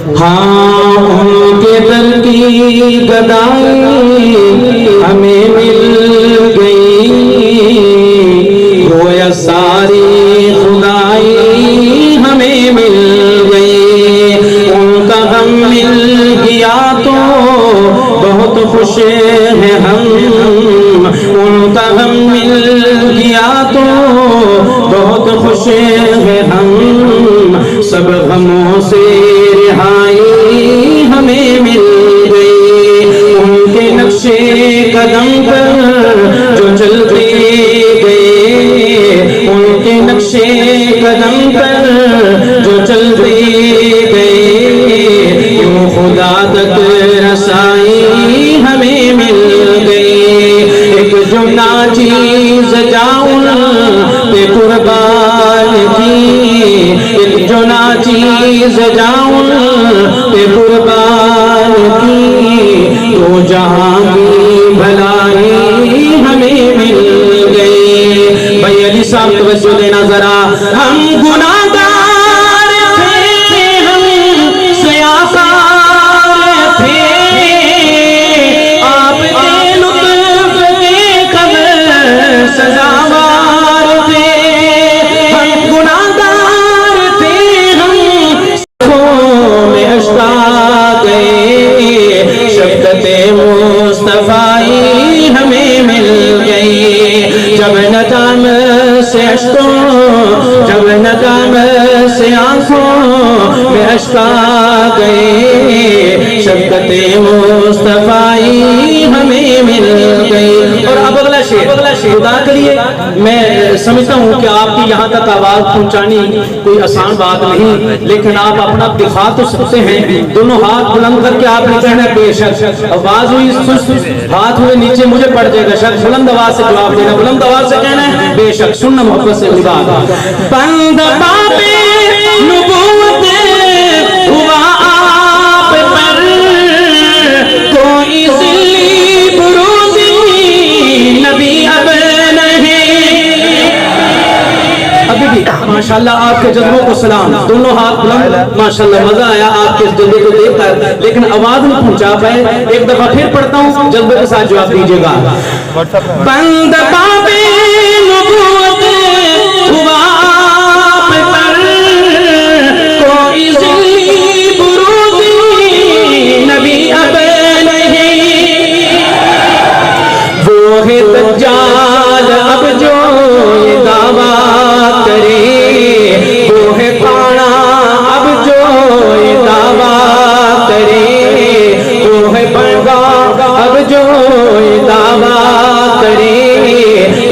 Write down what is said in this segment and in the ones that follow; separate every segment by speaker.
Speaker 1: ہاں ان کے در کی گدائی ہمیں مل گئی، گویا ساری خدائی ہمیں مل گئی، ان کا غم مل گیا تو بہت خوش ہیں ہم، ان کا غم مل گیا تو بہت خوش ہیں ہم، سب غموں سے رہائی ہمیں مل گئی، ان کے نقش قدم پر جو چلتے گئے، ان کے نقش قدم پر جو چلتے گئے، یوں خدا تک رسائی ہمیں مل گئی، ایک جو ناچیز جاؤں پہ قربان کی، ایک جو ناچیز جاؤں پہ قربان کی، تو جہاں کی بھلائی ہمیں مل گئی۔ بھائی علی صاحب توجہ دینا ذرا، ہم گناہگار تھے، ہم سیاہکار تھے، آپ کے لطف کے قدر سزاوار تھے، ہم گناہگار تھے، ہم سکھوں میں اشتاق گئے، شفقت مصطفی ہمیں مل گئی، جب ندم سے اشکوں، جب ندم سے آنکھوں میں اشکا گئے، شفقت مصطفی ہمیں مل گئی۔ اور اب اگلا شعر خدا کے لیے میں سمجھتا ہوں کہ آپ کی یہاں تک آواز پہنچانی کوئی آسان بات نہیں، لیکن آپ اپنا دکھا تو سکتے ہیں، دونوں ہاتھ بلند کر کے آپ نے کہنا ہے بے شک، آواز ہوئی سست، ہاتھ ہوئے نیچے مجھے پڑ جائے گا، شک بلند آواز سے جواب دینا، بلند آواز سے کہنا ہے بے شک، سننا محبت سے بات، بند باب نبوت ہوا آپ پر، کوئی ذلی بروزی نبی اب نہیں، ابھی بھی ماشاءاللہ آپ کے جذبوں کو سلام، دونوں ہاتھ بلند، ماشاءاللہ مزہ آیا آپ کے اس جذبے کو دیکھ کر، لیکن آواز نہیں پہنچا پائے، ایک دفعہ پھر پڑھتا ہوں، جذبے کے ساتھ جواب دیجیے گا، بند باب نبوت ہوا آپ پر، کوئی ذلی بروزی نبی اب نہیں، وہ ہے دجال اب جو یہ دعویٰ کرے، وہ ہے کانا اب جو یہ دعویٰ کرے، وہ ہے بڑھا اب جو یہ دعویٰ کرے،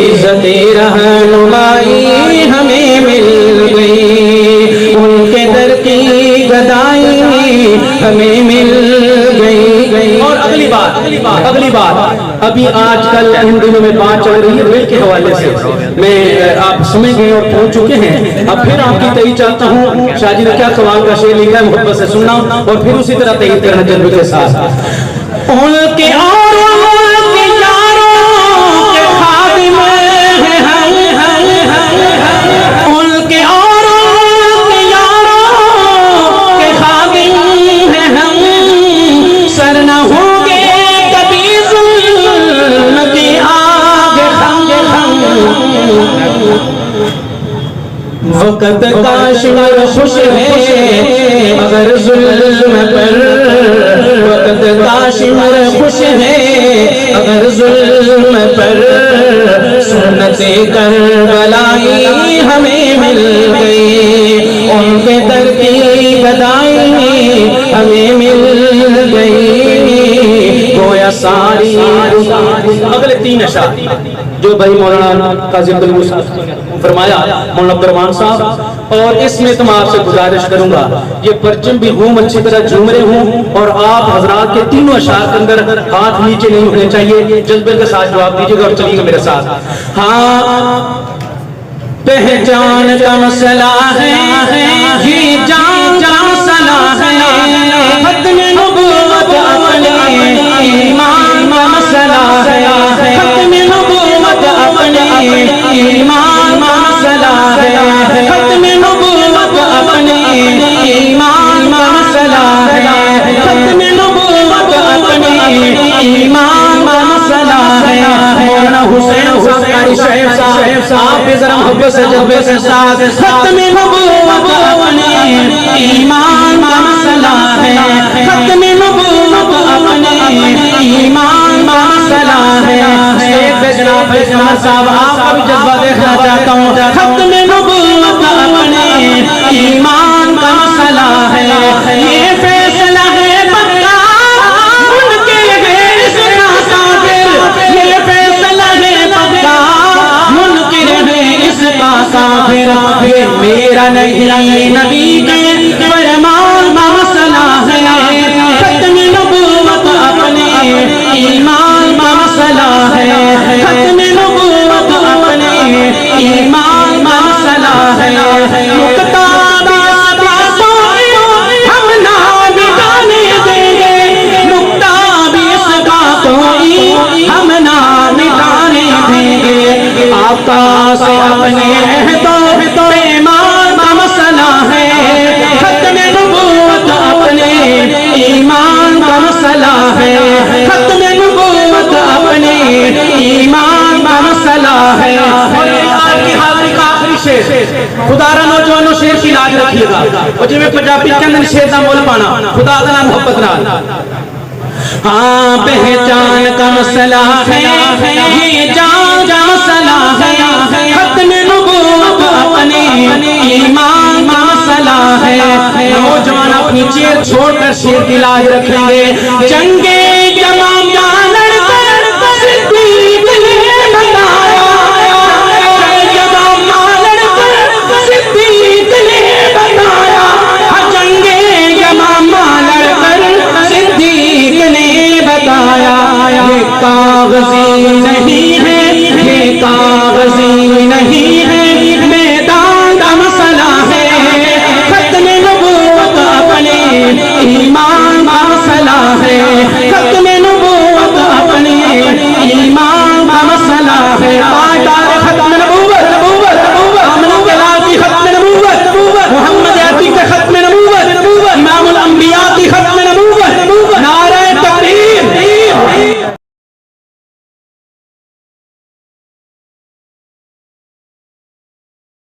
Speaker 1: عزت رہنمائی ہمیں مل گئی، ان کے در کی گدائی ہمیں مل گئی۔ اور اگلی بات ابھی آج کل ان دنوں میں بات چل رہی ہے مل کے حوالے سے، میں آپ سمجھ گئے اور پہنچ چکے ہیں، اب پھر آپ کی تائید چاہتا ہوں، شاہ جی نے کیا قوال کا شعر لکھا ہے محبت سے سننا، اور پھر اسی طرح تائید کرنا جذبے کے ساتھ، ان کے اور وقت کاشور خوش ہے اگر ظلم پر، وقت کاشور خوش ہے اگر ظلم پر، سنت کربلائی ہمیں مل گئی، ان کے در کی گدائی ہمیں مل گئی، گویا ساری۔ اگلے تین اشعار جو بھائی مولانا قاضی عبدالمصطفی فرمایا، مولانا عبدالرحمان صاحب، اور اس میں تم آپ سے گزارش کروں گا یہ پرچم بھی گھوم اچھی طرح جھوم رہے ہوں، اور آپ حضرات کے تینوں اشعار کے اندر ہاتھ نیچے نہیں ہونے چاہیے، جذبے کے ساتھ جواب دیجیے گا اور چلیے گا میرے ساتھ۔ ہاں پہچان کا مسئلہ ہے، یہ جان کا مسئلہ ہے، ختم نبوت اپنے ایمان کا مسئلہ ہے، ختم نبوت اپنے ایمان کا مسئلہ ہے، ختم نبوت اپنے ایمان کا مسئلہ سے جذبے کے ساتھ ختم نبوت اپنے ایمان کا مسئلہ ہے، ختم نبوت اپنے ایمان کا مسئلہ ہے۔ اسٹیج پہ جناب عمر صاحب آپ کا بھی جذبہ دیکھنا چاہتا ہوں۔ ختم نبوت اپنے ایمان کا مسئلہ ہے، یہ فیصلہ ہے پکا منکر ہے اس کا کافر، یہ فیصلہ ہے پکا منکر ہے اس کا کافر، یہ میرا نہیں نبی کے فرمان کا مسئلہ ہے، ختم نبوت اپنے ایمان کا مسئلہ ہے، ختم نبوت اپنے ایمان کا مسئلہ ہے۔ نکتہ بھی اس باتوں ہم نہ مٹانے دیں گے، نکتہ بھی اس باتوں ہم نہ مٹانے دیں گے۔ آقا سے اپنے عہدوں پیمان کا مسئلہ ہے، ختم نبوت اپنے ایمان کا مسئلہ ہے، ختم نبوت اپنے ایمان کا مسئلہ ہے۔ اور آج کی حاضری کا آخری شعر، خدا را نوجوانوں شعر کی لاج رکھیے گا، اور جو میں پنجابی کے اندر شعر نہ مول پانا، خدا تعالیٰ محبت نال۔ ہاں پہچان کا مسئلہ ہے، یہ جان کا مسئلہ ہے، ختم نبوت اپنے ایمان کا مسئلہ ہے۔ نوجوان اپنی چیر چھوڑ کر شیر کی لاج رکھیں گے۔ جنگے جمام جان لڑ کر صدیق نے بتایا، جمام لڑ کر صدیق نے بتایا، جنگے جمام لڑ کر صدیق نے بتایا، یہ کاغذی نہیں ہے، یہ کاغذی نہیں